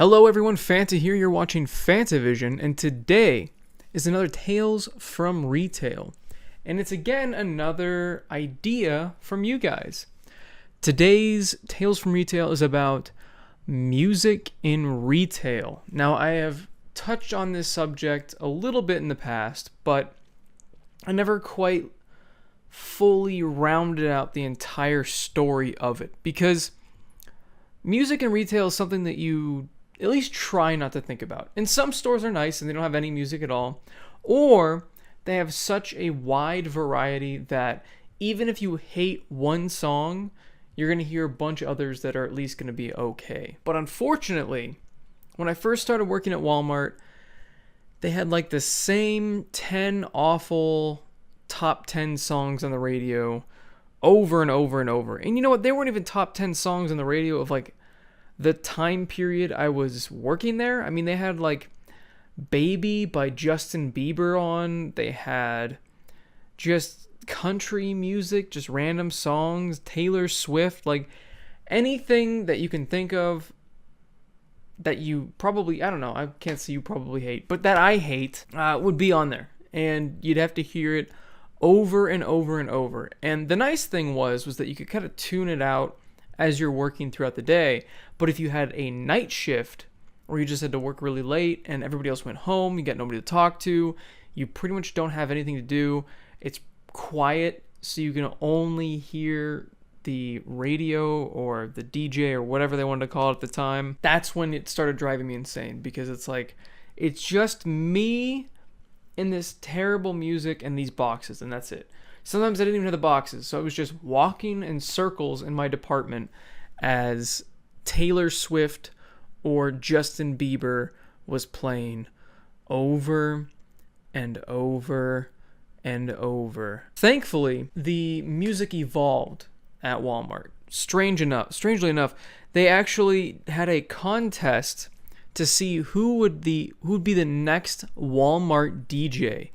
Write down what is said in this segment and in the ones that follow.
Hello everyone, Fanta here. You're watching FANTAVISION, and today is another Tales from Retail. And it's again another idea from you guys. Today's Tales from Retail is about music in retail. Now, I have touched on this subject a little bit in the past, but I never quite fully rounded out the entire story of it, because music in retail is something that you at least try not to think about. And some stores are nice and they don't have any music at all, or they have such a wide variety that even if you hate one song, you're going to hear a bunch of others that are at least going to be okay. But unfortunately, when I first started working at Walmart, they had like the same 10 awful top 10 songs on the radio over and over and over. And you know what? They weren't even top 10 songs on the radio of like the time period I was working there. I mean, they had like Baby by Justin Bieber on. They had just country music, just random songs, Taylor Swift, like anything that you can think of that you probably, I don't know, I can't say you probably hate, but that I hate would be on there. And you'd have to hear it over and over and over. And the nice thing was that you could kind of tune it out as you're working throughout the day. But if you had a night shift or you just had to work really late and everybody else went home, you got nobody to talk to, you pretty much don't have anything to do, it's quiet, so you can only hear the radio or the DJ or whatever they wanted to call it at the time, that's when it started driving me insane, because it's like, it's just me and this terrible music and these boxes, and that's it. Sometimes I didn't even have the boxes, so I was just walking in circles in my department as Taylor Swift or Justin Bieber was playing over and over and over. Thankfully, the music evolved at Walmart. Strangely enough, they actually had a contest to see who would be the next Walmart DJ.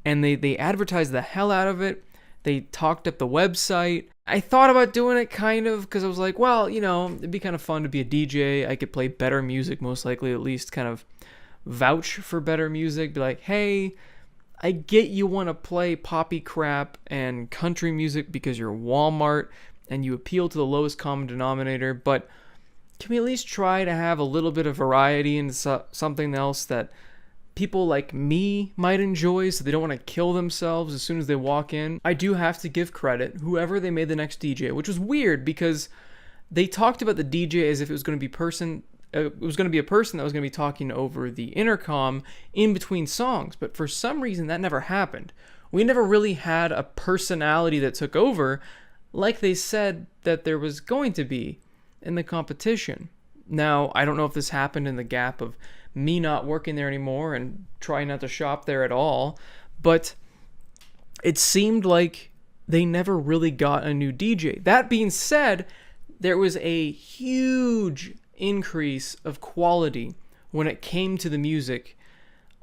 And they advertised the hell out of it. They talked up the website. I thought about doing it kind of because I was like, well, you know, it'd be kind of fun to be a DJ. I could play better music, most likely, at least kind of vouch for better music. Be like, hey, I get you want to play poppy crap and country music because you're Walmart and you appeal to the lowest common denominator, but can we at least try to have a little bit of variety and something else that people like me might enjoy, so they don't want to kill themselves as soon as they walk in? I do have to give credit, whoever they made the next DJ, which was weird because they talked about the DJ as if it was going to be a person that was going to be talking over the intercom in between songs, but for some reason that never happened. We never really had a personality that took over like they said that there was going to be in the competition. Now, I don't know if this happened in the gap of me not working there anymore and trying not to shop there at all, but it seemed like they never really got a new DJ. That being said, there was a huge increase of quality when it came to the music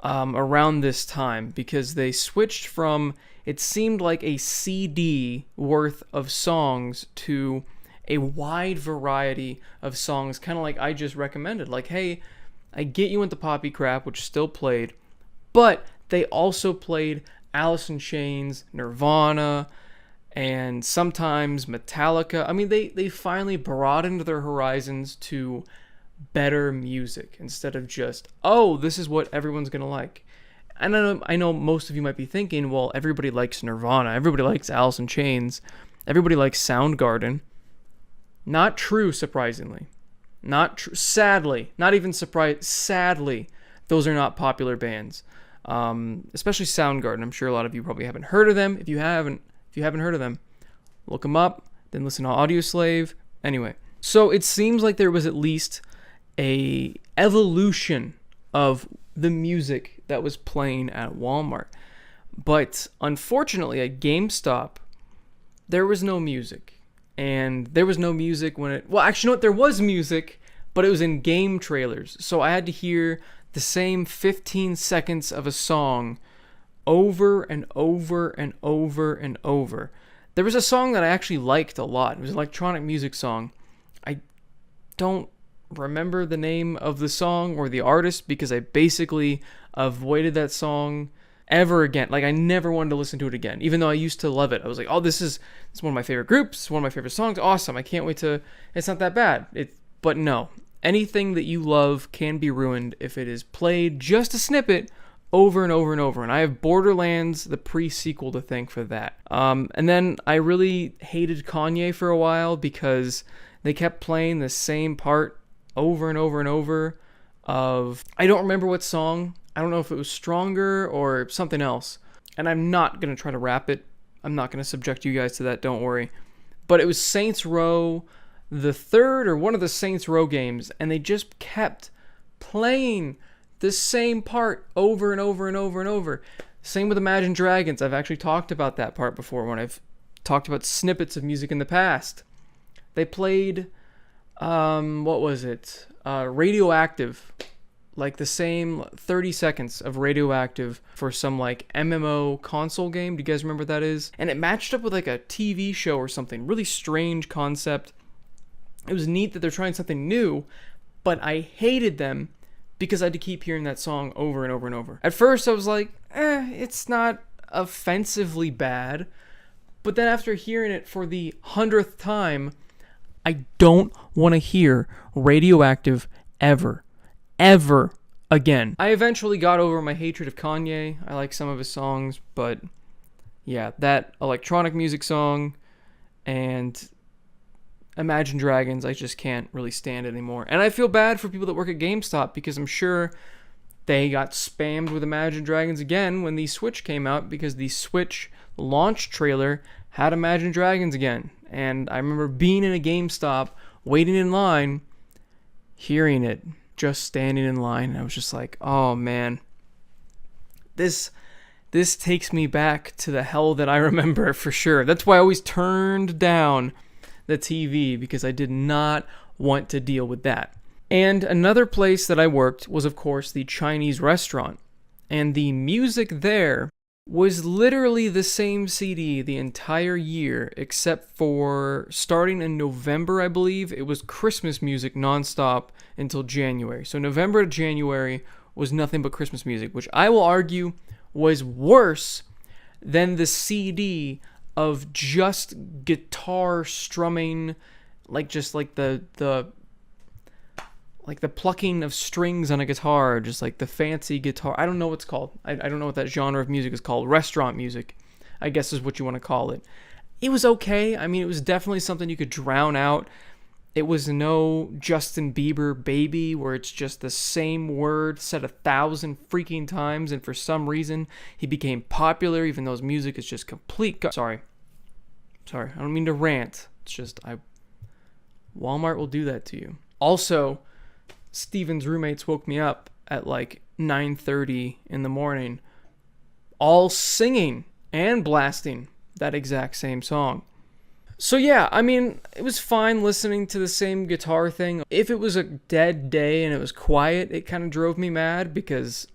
around this time, because they switched from, it seemed like a CD worth of songs to a wide variety of songs, kind of like I just recommended. Like, hey, I get you into poppy crap, which still played, but they also played Alice in Chains, Nirvana, and sometimes Metallica. I mean, they finally broadened their horizons to better music instead of just, oh, this is what everyone's going to like. And I know most of you might be thinking, well, everybody likes Nirvana, everybody likes Alice in Chains, everybody likes Soundgarden. Not true, surprisingly. Not true. Sadly, not even surprised. Sadly, those are not popular bands. Especially Soundgarden. I'm sure a lot of you probably haven't heard of them. If you haven't heard of them, look them up. Then listen to Audioslave. Anyway, so it seems like there was at least a evolution of the music that was playing at Walmart. But unfortunately, at GameStop, there was no music. And there was no music when it... Well, actually, you know what? There was music, but it was in game trailers. So I had to hear the same 15 seconds of a song over and over and over and over. There was a song that I actually liked a lot. It was an electronic music song. I don't remember the name of the song or the artist because I basically avoided that song ever again. Like, I never wanted to listen to it again, even though I used to love it. I was like, oh, this is one of my favorite groups, one of my favorite songs. Awesome. I can't wait to, it's not that bad. But no, anything that you love can be ruined if it is played just a snippet over and over and over. And I have Borderlands, the pre-sequel, to thank for that. And then I really hated Kanye for a while because they kept playing the same part over and over and over of, I don't remember what song. I don't know if it was Stronger or something else. And I'm not going to try to rap it. I'm not going to subject you guys to that, don't worry. But it was Saints Row, the third or one of the Saints Row games, and they just kept playing the same part over and over and over and over. Same with Imagine Dragons. I've actually talked about that part before when I've talked about snippets of music in the past. They played, what was it? Radioactive. Like the same 30 seconds of Radioactive for some like MMO console game. Do you guys remember what that is? And it matched up with like a TV show or something. Really strange concept. It was neat that they're trying something new, but I hated them because I had to keep hearing that song over and over and over. At first I was like, it's not offensively bad. But then after hearing it for the 100th time, I don't want to hear Radioactive ever again. I eventually got over my hatred of Kanye. I like some of his songs, but yeah, that electronic music song and Imagine Dragons, I just can't really stand anymore. And I feel bad for people that work at GameStop because I'm sure they got spammed with Imagine Dragons again when the Switch came out because the Switch launch trailer had Imagine Dragons again. And I remember being in a GameStop, waiting in line, hearing it, just standing in line, and I was just like, oh man, this takes me back to the hell that I remember for sure. That's why I always turned down the TV, because I did not want to deal with that. And another place that I worked was, of course, the Chinese restaurant, and the music there was literally the same CD the entire year, except for starting in November, I believe, it was Christmas music nonstop until January. So November to January was nothing but Christmas music, which I will argue was worse than the CD of just guitar strumming, like just like the plucking of strings on a guitar, just like the fancy guitar. I don't know what it's called. I don't know what that genre of music is called. Restaurant music, I guess is what you want to call it. It was okay. I mean, it was definitely something you could drown out. It was no Justin Bieber Baby where it's just the same word said 1,000 freaking times, and for some reason he became popular even though his music is just complete Sorry, I don't mean to rant. It's just Walmart will do that to you. Also, Steven's roommates woke me up at like 9:30 in the morning, all singing and blasting that exact same song. So yeah, I mean, it was fine listening to the same guitar thing. If it was a dead day and it was quiet, it kind of drove me mad because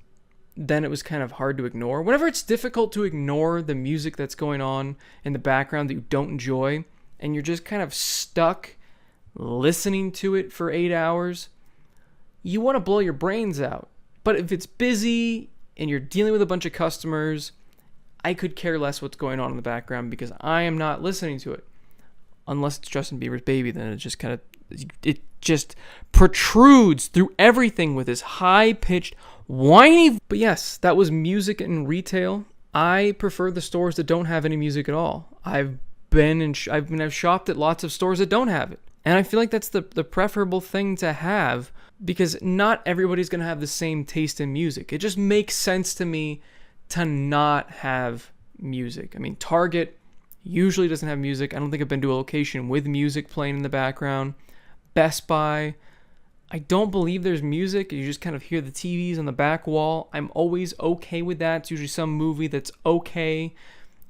then it was kind of hard to ignore. Whenever it's difficult to ignore the music that's going on in the background that you don't enjoy, and you're just kind of stuck listening to it for 8 hours, you want to blow your brains out. But if it's busy and you're dealing with a bunch of customers, I could care less what's going on in the background because I am not listening to it. Unless it's Justin Bieber's Baby, then it just protrudes through everything with his high-pitched, whiny... But yes, that was music in retail. I prefer the stores that don't have any music at all. I've shopped at lots of stores that don't have it. And I feel like that's the preferable thing to have, because not everybody's going to have the same taste in music. It just makes sense to me to not have music. I mean, Target usually doesn't have music. I don't think I've been to a location with music playing in the background. Best Buy, I don't believe there's music. You just kind of hear the TVs on the back wall. I'm always okay with that. It's usually some movie that's okay.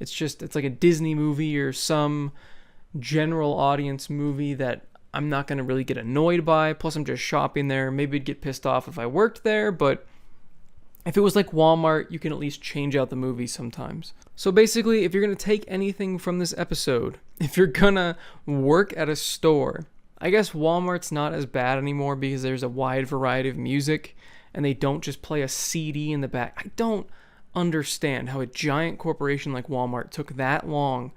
It's like a Disney movie or some general audience movie that I'm not going to really get annoyed by. Plus, I'm just shopping there. Maybe I'd get pissed off if I worked there, but if it was like Walmart, you can at least change out the movie sometimes. So basically, if you're going to take anything from this episode, if you're going to work at a store, I guess Walmart's not as bad anymore because there's a wide variety of music and they don't just play a CD in the back. I don't understand how a giant corporation like Walmart took that long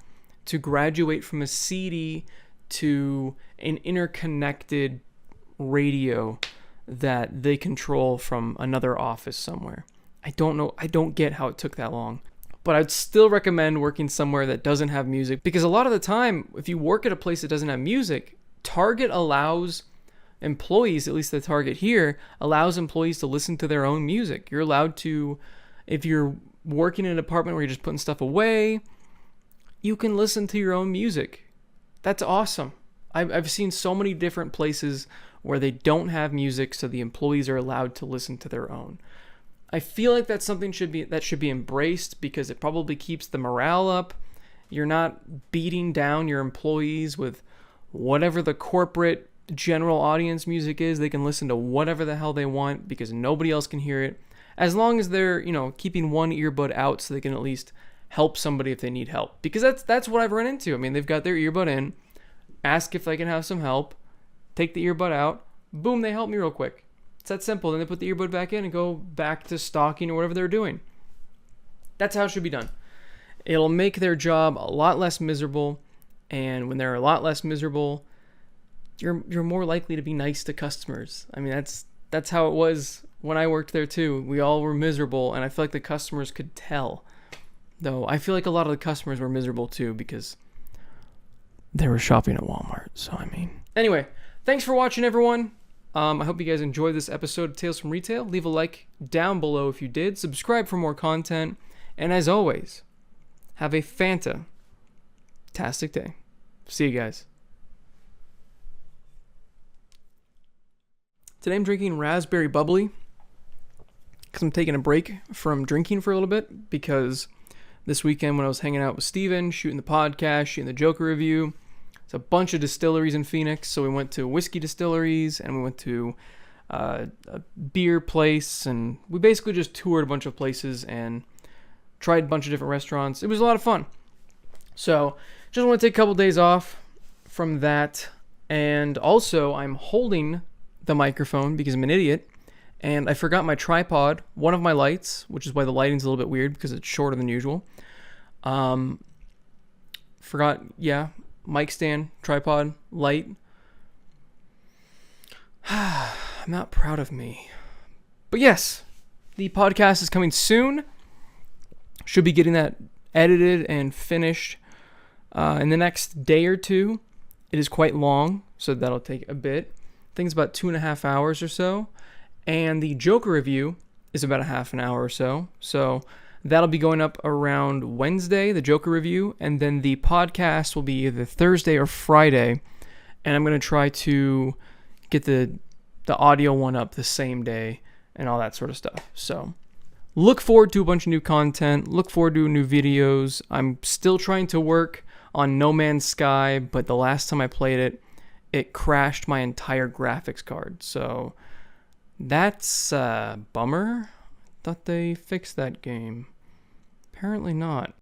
to graduate from a CD to an interconnected radio that they control from another office somewhere. I don't know. I don't get how it took that long. But I'd still recommend working somewhere that doesn't have music, because a lot of the time, if you work at a place that doesn't have music, Target allows employees, at least the Target here, allows employees to listen to their own music. You're allowed to, if you're working in an apartment where you're just putting stuff away, you can listen to your own music. That's awesome. I've seen so many different places where they don't have music, so the employees are allowed to listen to their own. I feel like that's something should be embraced, because it probably keeps the morale up. You're not beating down your employees with whatever the corporate general audience music is. They can listen to whatever the hell they want because nobody else can hear it, as long as they're, keeping one earbud out so they can at least help somebody if they need help. Because that's what I've run into. I mean, they've got their earbud in, ask if they can have some help, take the earbud out, boom, they help me real quick. It's that simple. Then they put the earbud back in and go back to stalking or whatever they're doing. That's how it should be done. It'll make their job a lot less miserable, and when they're a lot less miserable, you're more likely to be nice to customers. I mean, that's how it was when I worked there too. We all were miserable, and I feel like the customers could tell. Though I feel like a lot of the customers were miserable too because they were shopping at Walmart. So anyway, thanks for watching, everyone. I hope you guys enjoyed this episode of Tales from Retail. Leave a like down below if you did. Subscribe for more content. And as always, have a fantastic day. See you guys. Today I'm drinking raspberry bubbly because I'm taking a break from drinking for a little bit, because this weekend when I was hanging out with Steven, shooting the podcast, shooting the Joker review, it's a bunch of distilleries in Phoenix. So we went to whiskey distilleries and we went to a beer place, and we basically just toured a bunch of places and tried a bunch of different restaurants. It was a lot of fun. So just want to take a couple days off from that. And also I'm holding the microphone because I'm an idiot, and I forgot my tripod, one of my lights, which is why the lighting's a little bit weird because it's shorter than usual. Mic stand, tripod, light. I'm not proud of me. But yes, the podcast is coming soon. Should be getting that edited and finished in the next day or two. It is quite long, so that'll take a bit. I think it's about 2.5 hours or so. And the Joker review is about a half an hour or so. So that'll be going up around Wednesday, the Joker review, and then the podcast will be either Thursday or Friday. And I'm going to try to get the audio one up the same day and all that sort of stuff. So look forward to a bunch of new content. Look forward to new videos. I'm still trying to work on No Man's Sky, but the last time I played it, it crashed my entire graphics card. So that's a bummer. Thought they fixed that game. Apparently not.